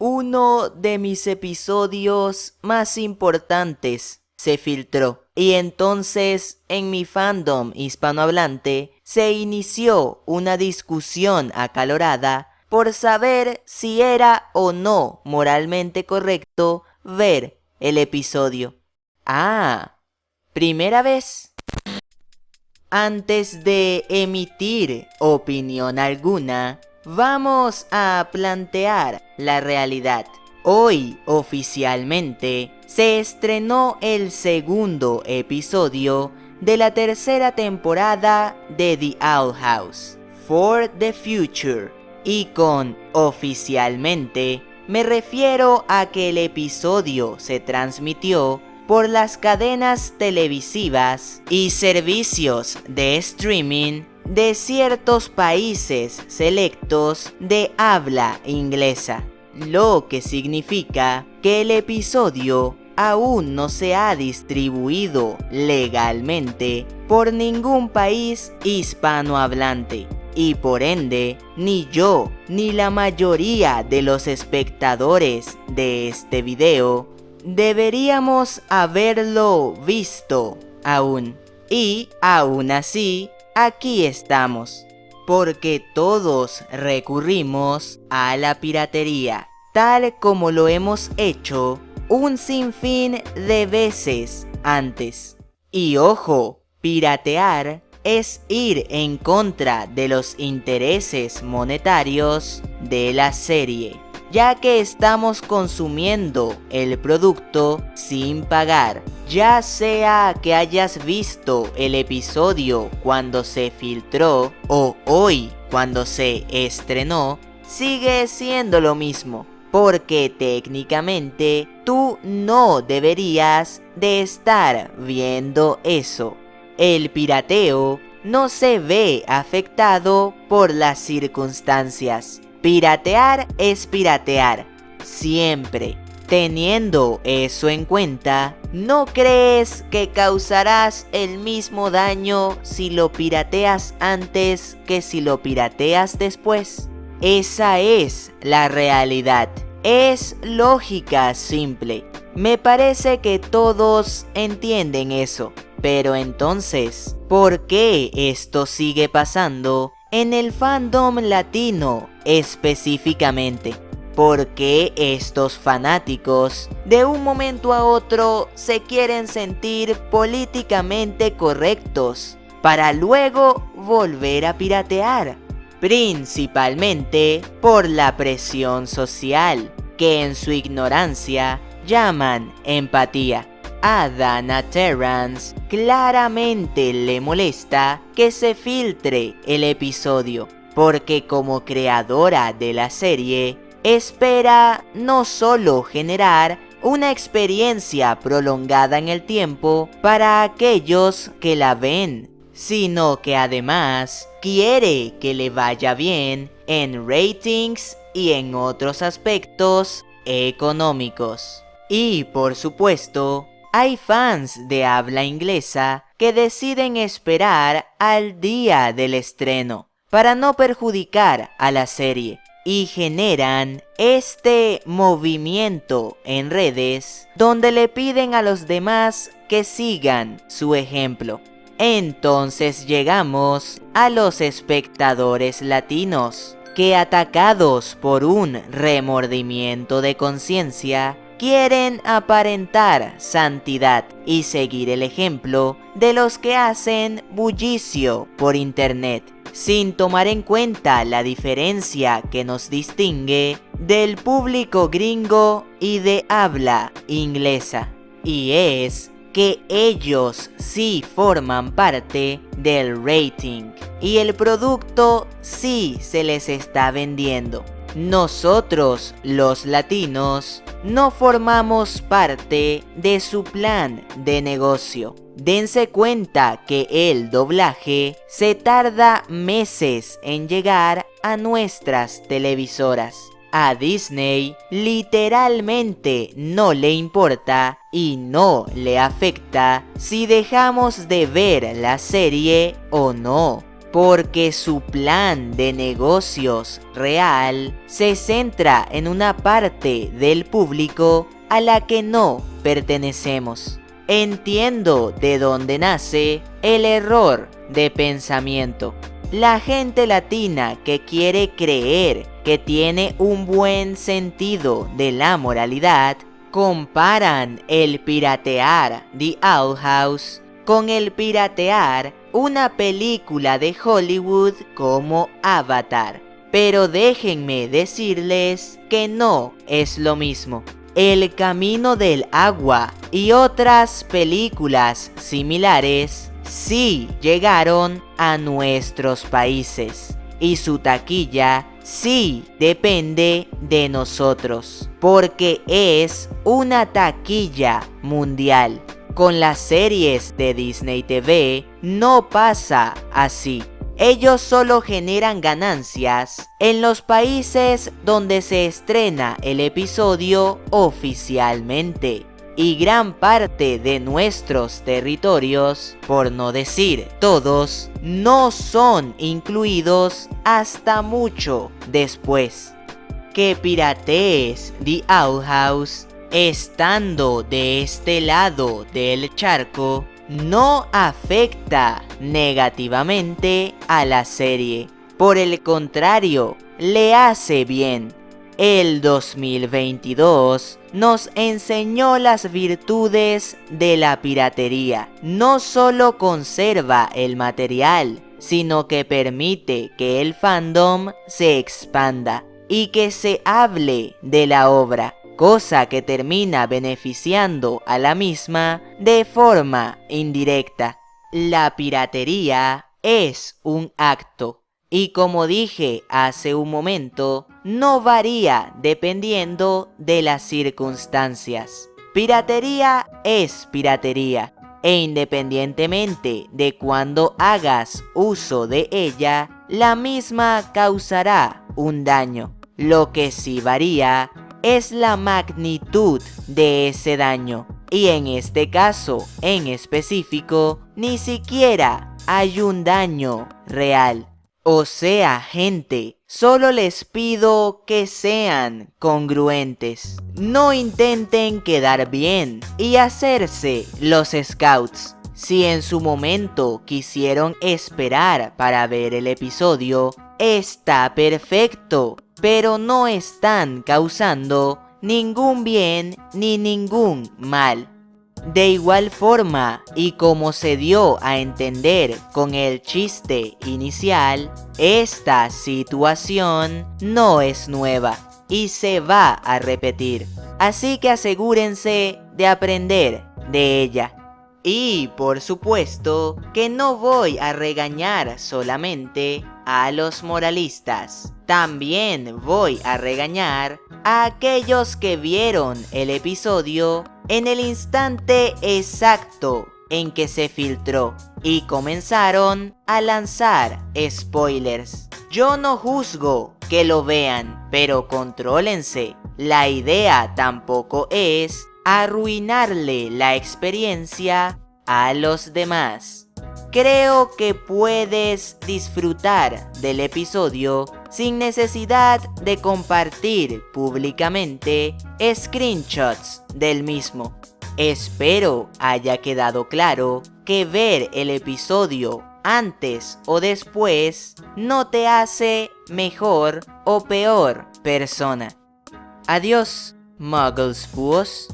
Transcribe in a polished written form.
uno de mis episodios más importantes se filtró. Y entonces en mi fandom hispanohablante se inició una discusión acalorada por saber si era o no moralmente correcto ver el episodio. Ah, ¿primera vez? Antes de emitir opinión alguna, vamos a plantear la realidad. Hoy, oficialmente, se estrenó el segundo episodio de la tercera temporada de The Owl House, For the Future. Y con oficialmente, me refiero a que el episodio se transmitió por las cadenas televisivas y servicios de streaming de ciertos países selectos de habla inglesa, lo que significa que el episodio aún no se ha distribuido legalmente por ningún país hispanohablante. Y por ende, ni yo ni la mayoría de los espectadores de este video deberíamos haberlo visto aún. Y aún así, aquí estamos, porque todos recurrimos a la piratería, tal como lo hemos hecho un sinfín de veces antes. Y ojo, piratear es ir en contra de los intereses monetarios de la serie, ya que estamos consumiendo el producto sin pagar. Ya sea que hayas visto el episodio cuando se filtró o hoy cuando se estrenó, sigue siendo lo mismo, porque técnicamente tú no deberías de estar viendo eso. El pirateo no se ve afectado por las circunstancias. Piratear es piratear, siempre. Teniendo eso en cuenta, ¿no crees que causarás el mismo daño si lo pirateas antes que si lo pirateas después? Esa es la realidad. Es lógica simple. Me parece que todos entienden eso. Pero entonces, ¿por qué esto sigue pasando en el fandom latino específicamente? ¿Por qué estos fanáticos de un momento a otro se quieren sentir políticamente correctos para luego volver a piratear? Principalmente por la presión social, que en su ignorancia llaman empatía. A Dana Terrance claramente le molesta que se filtre el episodio, porque como creadora de la serie, espera no solo generar una experiencia prolongada en el tiempo para aquellos que la ven, sino que además quiere que le vaya bien en ratings y en otros aspectos económicos. Y por supuesto, hay fans de habla inglesa que deciden esperar al día del estreno para no perjudicar a la serie y generan este movimiento en redes donde le piden a los demás que sigan su ejemplo. Entonces llegamos a los espectadores latinos que, atacados por un remordimiento de conciencia, quieren aparentar santidad y seguir el ejemplo de los que hacen bullicio por internet, sin tomar en cuenta la diferencia que nos distingue del público gringo y de habla inglesa. Y es que ellos sí forman parte del rating y el producto sí se les está vendiendo. Nosotros, los latinos, no formamos parte de su plan de negocio. Dense cuenta que el doblaje se tarda meses en llegar a nuestras televisoras. A Disney literalmente no le importa y no le afecta si dejamos de ver la serie o no. porque su plan de negocios real se centra en una parte del público a la que no pertenecemos. Entiendo de dónde nace el error de pensamiento. La gente latina que quiere creer que tiene un buen sentido de la moralidad, comparan el piratear The Owl House con el piratear una película de Hollywood como Avatar. Pero déjenme decirles que no es lo mismo. El Camino del Agua y otras películas similares sí llegaron a nuestros países y su taquilla sí depende de nosotros, porque es una taquilla mundial. Con las series de Disney TV no pasa así. Ellos solo generan ganancias en los países donde se estrena el episodio oficialmente. Y gran parte de nuestros territorios, por no decir todos, no son incluidos hasta mucho después. Que piratees The Owl House estando de este lado del charco no afecta negativamente a la serie. Por el contrario, le hace bien. El 2022 nos enseñó las virtudes de la piratería. No solo conserva el material, sino que permite que el fandom se expanda y que se hable de la obra, cosa que termina beneficiando a la misma de forma indirecta. La piratería es un acto. Y como dije hace un momento, no varía dependiendo de las circunstancias. Piratería es piratería, e independientemente de cuándo hagas uso de ella, la misma causará un daño. Lo que sí varía es la magnitud de ese daño, y en este caso en específico, ni siquiera hay un daño real. O sea, gente, solo les pido que sean congruentes. No intenten quedar bien y hacerse los scouts. Si en su momento quisieron esperar para ver el episodio, está perfecto, pero no están causando ningún bien ni ningún mal. De igual forma, y como se dio a entender con el chiste inicial, esta situación no es nueva y se va a repetir. Así que asegúrense de aprender de ella. Y por supuesto que no voy a regañar solamente a los moralistas. También voy a regañar a aquellos que vieron el episodio en el instante exacto en que se filtró y comenzaron a lanzar spoilers. Yo no juzgo que lo vean, pero contrólense. La idea tampoco es arruinarle la experiencia a los demás. Creo que puedes disfrutar del episodio sin necesidad de compartir públicamente screenshots del mismo. Espero haya quedado claro que ver el episodio antes o después no te hace mejor o peor persona. Adiós, Muggles Búhos.